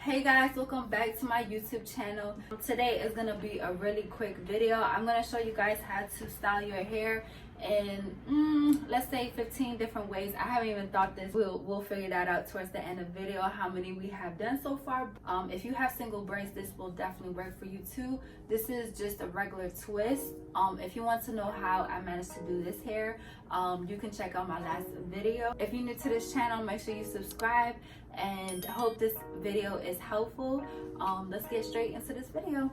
Hey guys, welcome back to my YouTube channel. Today is gonna be a really quick video. I'm gonna show you guys how to style your hair in let's say 15 different ways. I haven't even thought this. We'll figure that out towards the end of the video, how many we have done so far. If you have single braids, this will definitely work for you too. This is just a regular twist. If you want to know how I managed to do this hair, you can check out my last video. If you're new to this channel, make sure you subscribe, and I hope this video is helpful. Let's get straight into this video.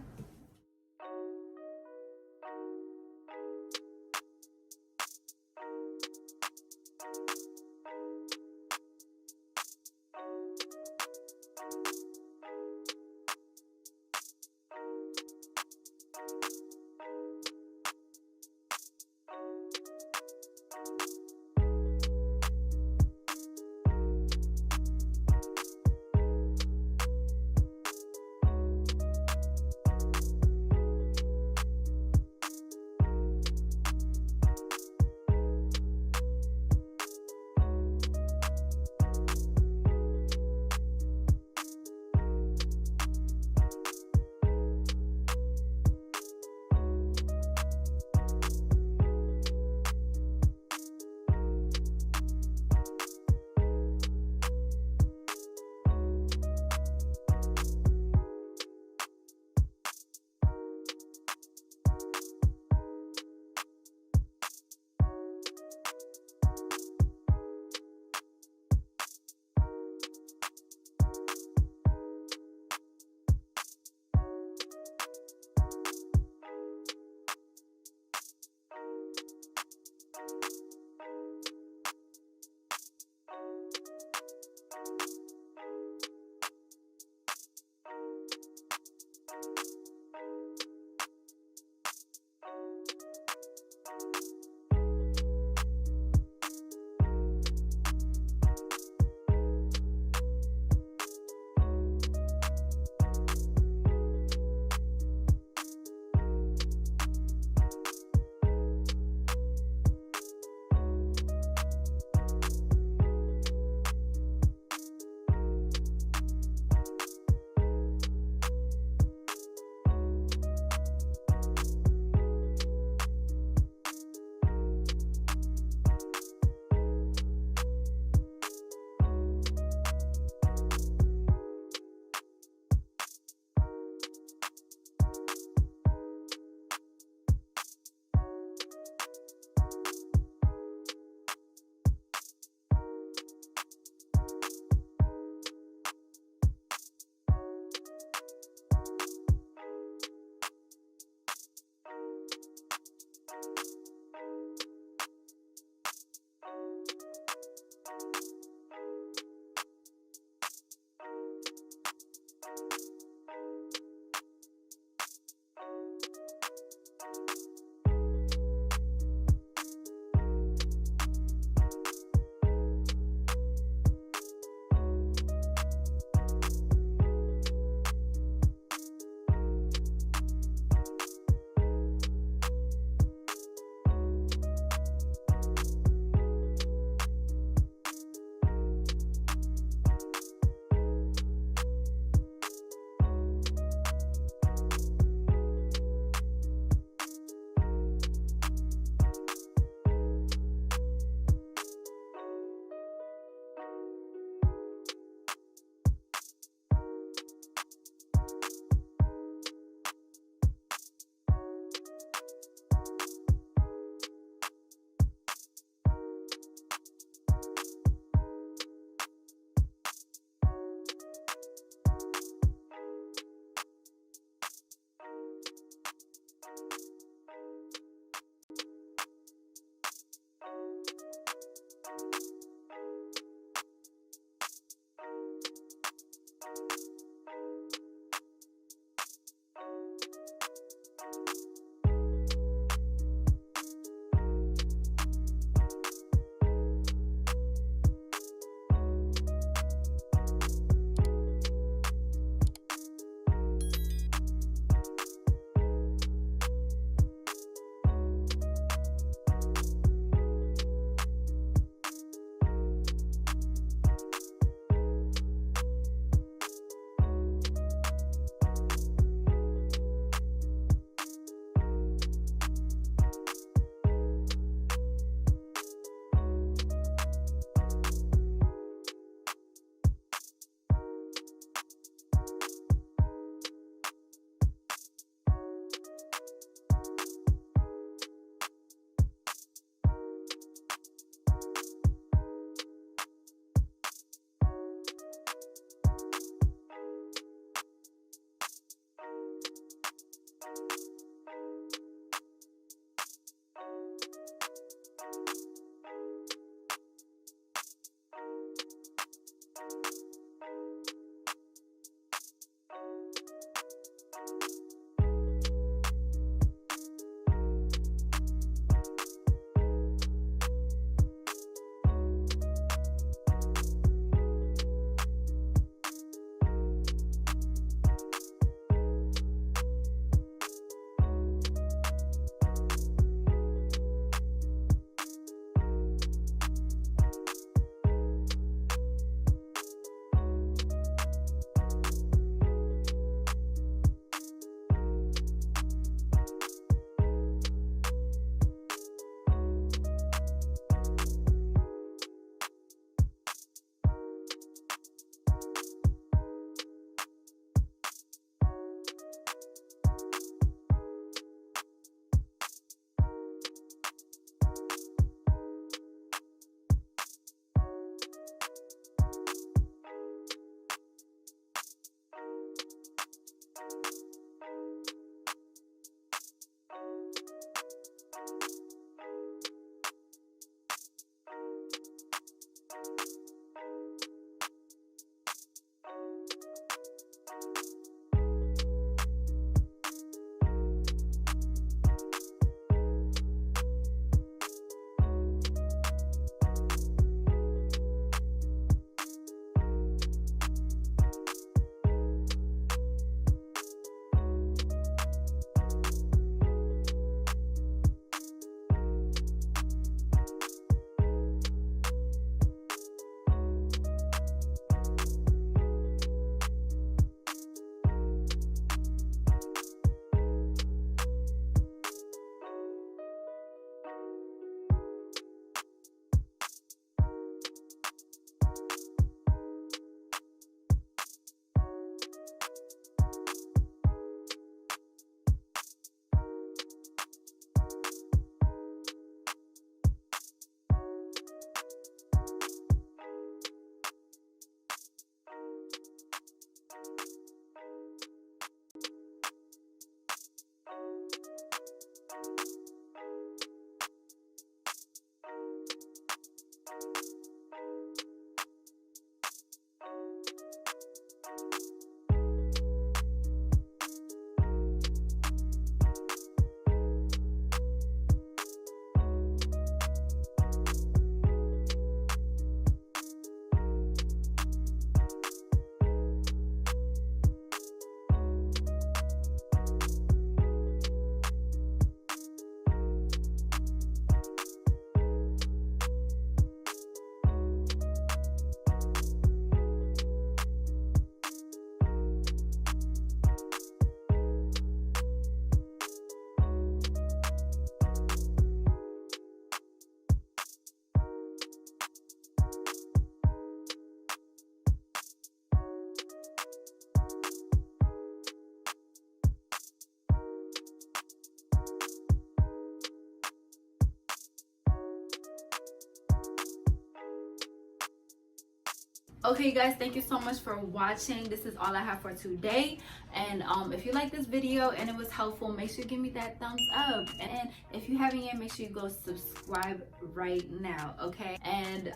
Okay guys, thank you so much for watching. This is all I have for today. And if you like this video and it was helpful, make sure you give me that thumbs up. And if you haven't yet, make sure you go subscribe right now, okay? And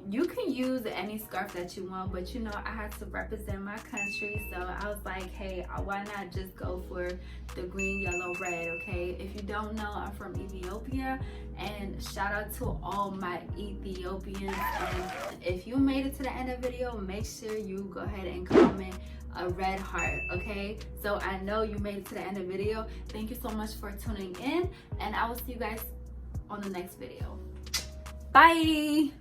you can use any scarf that you want, but you know, I had to represent my country, so I was like, hey, why not just go for the green, yellow, red, okay? If you don't know, I'm from Ethiopia, and shout out to all my Ethiopians. And if you made it to the end of the video, make sure you go ahead and comment a red heart, okay? So I know you made it to the end of the video. Thank you so much for tuning in, and I will see you guys on the next video. Bye.